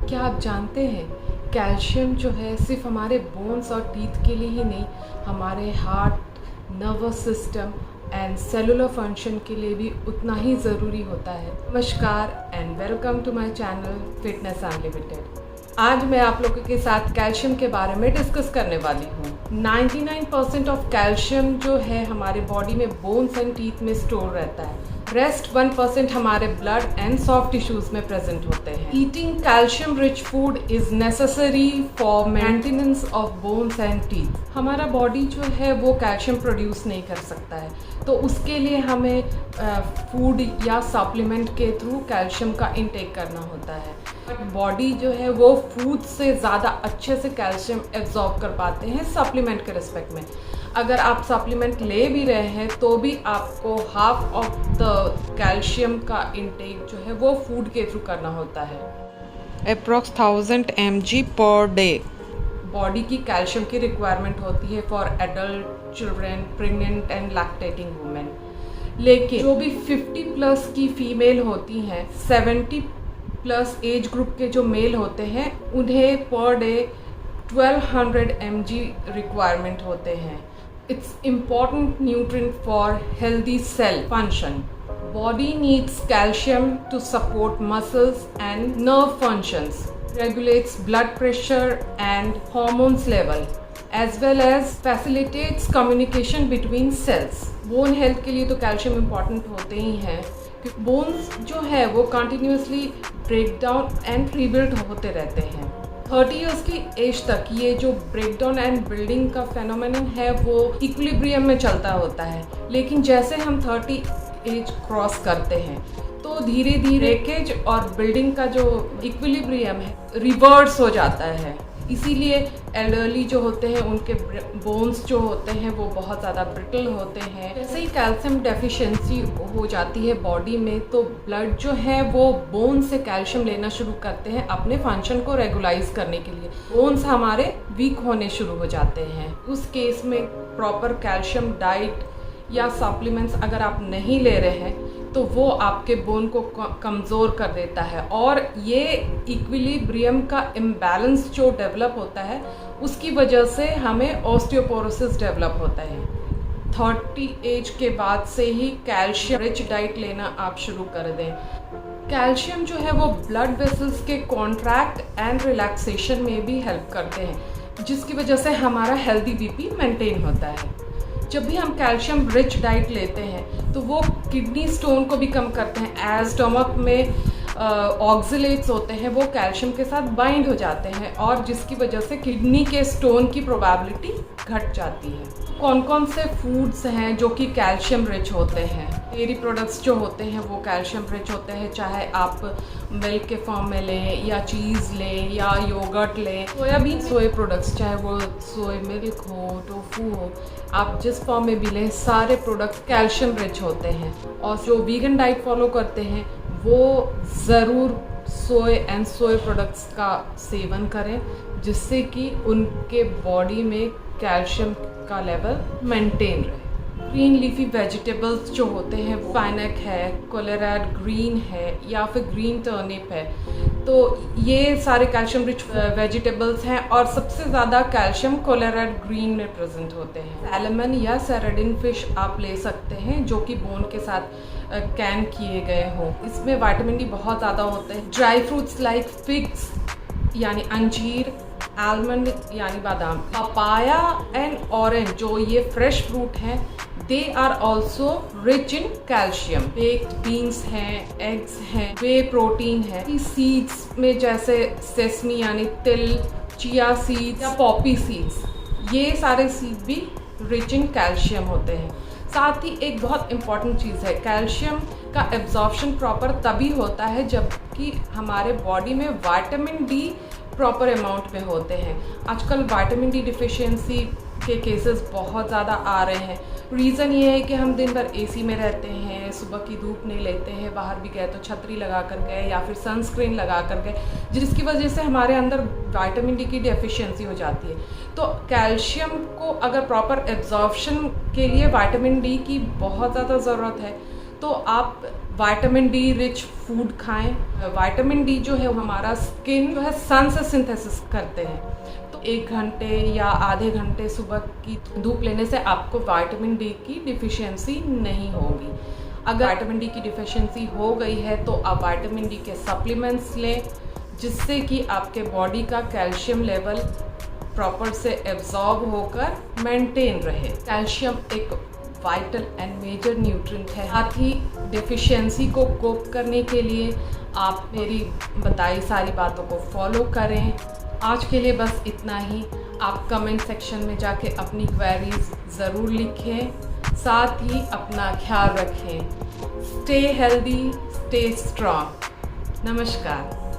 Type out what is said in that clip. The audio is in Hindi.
क्या आप जानते हैं कैल्शियम जो है सिर्फ हमारे बोन्स और टीथ के लिए ही नहीं, हमारे heart, nervous system and cellular function के लिए भी उतना ही ज़रूरी होता है। नमस्कार and welcome to my channel fitness unlimited. आज मैं आप लोगों के साथ कैल्शियम के बारे में डिस्कस करने वाली हूँ। 99% ऑफ कैल्शियम जो है हमारे बॉडी में बोन्स एंड टीथ में स्टोर रहता है। रेस्ट 1% हमारे ब्लड एंड सॉफ्ट टिश्यूज में प्रेजेंट होते हैं। Eating calcium rich food is necessary for maintenance of bones and teeth. हमारा बॉडी जो है वो कैल्शियम प्रोड्यूस नहीं कर सकता है, तो उसके लिए हमें फूड या सप्लीमेंट के थ्रू कैल्शियम का इंटेक करना होता है। बट बॉडी जो है वो फूड से ज़्यादा अच्छे से कैल्शियम एब्जॉर्ब कर पाते हैं सप्लीमेंट के रिस्पेक्ट में। अगर आप सप्लीमेंट ले भी रहे हैं तो भी आपको हाफ ऑफ द कैल्शियम का इंटेक जो है वो फूड के थ्रू करना होता है। Approx 1000 mg per day body की कैल्शियम की रिक्वायरमेंट होती है for adult, children, pregnant and lactating women. लेकिन जो भी 50 प्लस की फीमेल होती हैं, 70 प्लस एज ग्रुप के जो मेल होते हैं, उन्हें पर डे 1200 mg रिक्वायरमेंट होते हैं। It's important nutrient for healthy cell function. Body needs calcium to support muscles and nerve functions, regulates blood pressure and hormones level, as well as facilitates communication between cells. Bone health के लिए तो कैल्शियम इम्पॉर्टेंट होते ही हैं, क्योंकि बोन्स जो है वो continuously break down and rebuild होते रहते हैं। 30 इयर्स की एज तक ये जो ब्रेकडाउन एंड बिल्डिंग का फेनोमेनन है वो इक्विलिब्रियम में चलता होता है। लेकिन जैसे हम 30 एज क्रॉस करते हैं तो धीरे धीरे ब्रेकेज और बिल्डिंग का जो इक्विलिब्रियम है रिवर्स हो जाता है। इसीलिए एल्डरली जो होते हैं उनके बोन्स जो होते हैं वो बहुत ज़्यादा ब्रिटल होते हैं। जैसे ही कैल्शियम डेफिशिएंसी हो जाती है बॉडी में, तो ब्लड जो है वो बोन से कैल्शियम लेना शुरू करते हैं अपने फंक्शन को रेगुलाइज करने के लिए। बोन्स हमारे वीक होने शुरू हो जाते हैं। उस केस में प्रॉपर कैल्शियम डाइट या सप्लीमेंट्स अगर आप नहीं ले रहे हैं तो वो आपके बोन को कमज़ोर कर देता है, और ये इक्विलिब्रियम का इम्बैलेंस जो डेवलप होता है उसकी वजह से हमें ऑस्टियोपोरोसिस डेवलप होता है। 30 एज के बाद से ही कैल्शियम रिच डाइट लेना आप शुरू कर दें। कैल्शियम जो है वो ब्लड वेसल्स के कॉन्ट्रैक्ट एंड रिलैक्सेशन में भी हेल्प करते हैं, जिसकी वजह से हमारा हेल्दी बीपी मेंटेन होता है। जब भी हम कैल्शियम रिच डाइट लेते हैं तो वो किडनी स्टोन को भी कम करते हैं। एज स्टमक में ऑक्सिलेट्स होते हैं वो कैल्शियम के साथ बाइंड हो जाते हैं, और जिसकी वजह से किडनी के स्टोन की प्रोबेबिलिटी घट जाती है। कौन कौन से फूड्स हैं जो कि कैल्शियम रिच होते हैं? डेयरी प्रोडक्ट्स जो होते हैं वो कैल्शियम रिच होते हैं, चाहे आप मिल्क के फॉर्म में लें या चीज़ लें या योगर्ट लें। सोयाबीन सोए प्रोडक्ट्स, चाहे वो सोए मिल्क हो, टोफू हो, आप जिस फॉर्म में भी लें, सारे प्रोडक्ट्स कैल्शियम रिच होते हैं। और जो वीगन डाइट फॉलो करते हैं वो ज़रूर सोए एंड सोए प्रोडक्ट्स का सेवन करें, जिससे कि उनके बॉडी में कैल्शियम का लेवल मेंटेन रहे। ग्रीन लीफी वेजिटेबल्स जो होते हैं, स्पाइनक है, कोलेराड ग्रीन है या फिर ग्रीन टर्निप है, तो ये सारे कैल्शियम रिच वेजिटेबल्स हैं, और सबसे ज़्यादा कैल्शियम कोलेराड ग्रीन में प्रेजेंट होते हैं। सैल्मन या सैरडिन फिश आप ले सकते हैं जो कि बोन के साथ कैन किए गए हों। इसमें विटामिन डी बहुत ज़्यादा होते हैं। ड्राई फ्रूट्स लाइक फिग्स यानी अंजीर, आलमंड यानी बादाम, पपाया एंड ऑरेंज जो ये फ्रेश फ्रूट हैं, they are also rich in calcium. Baked beans हैं, एग्स हैं, वे प्रोटीन है। सीड्स में जैसे सेसमी यानी तिल, चिया सीड्स या पॉपी सीड्स, ये सारे सीड भी रिच इन कैल्शियम होते हैं। साथ ही एक बहुत इम्पॉर्टेंट चीज़ है, कैल्शियम का एब्जॉर्प्शन प्रॉपर तभी होता है जबकि हमारे बॉडी में विटामिन डी प्रॉपर अमाउंट में होते हैं। आजकल विटामिन डी डिफिशियंसी के केसेस बहुत ज़्यादा आ रहे हैं, रीज़न ये है कि हम दिन भर एसी में रहते हैं, सुबह की धूप नहीं लेते हैं, बाहर भी गए तो छतरी लगा कर गए या फिर सनस्क्रीन लगा कर गए, जिसकी वजह से हमारे अंदर विटामिन डी की डेफिशिएंसी हो जाती है। तो कैल्शियम को अगर प्रॉपर एब्जॉर्प्शन के लिए विटामिन डी की बहुत ज़्यादा ज़रूरत है, तो आप विटामिन डी रिच फूड खाएं। विटामिन डी जो है वो हमारा स्किन जो है सन से सिंथेसिस करते हैं, तो 1 घंटे या आधे घंटे सुबह की धूप लेने से आपको विटामिन डी की डिफिशियंसी नहीं होगी। अगर विटामिन डी की डिफिशियंसी हो गई है तो आप विटामिन डी के सप्लीमेंट्स लें, जिससे कि आपके बॉडी का कैल्शियम लेवल प्रॉपर से एब्जॉर्ब होकर मेंटेन रहे। कैल्शियम एक वाइटल एंड मेजर न्यूट्रिएंट है। साथ ही डेफिशिएंसी को कोप करने के लिए आप मेरी बताई सारी बातों को फॉलो करें। आज के लिए बस इतना ही। आप कमेंट सेक्शन में जाके अपनी क्वेरीज ज़रूर लिखें, साथ ही अपना ख्याल रखें। Stay healthy, stay strong. नमस्कार।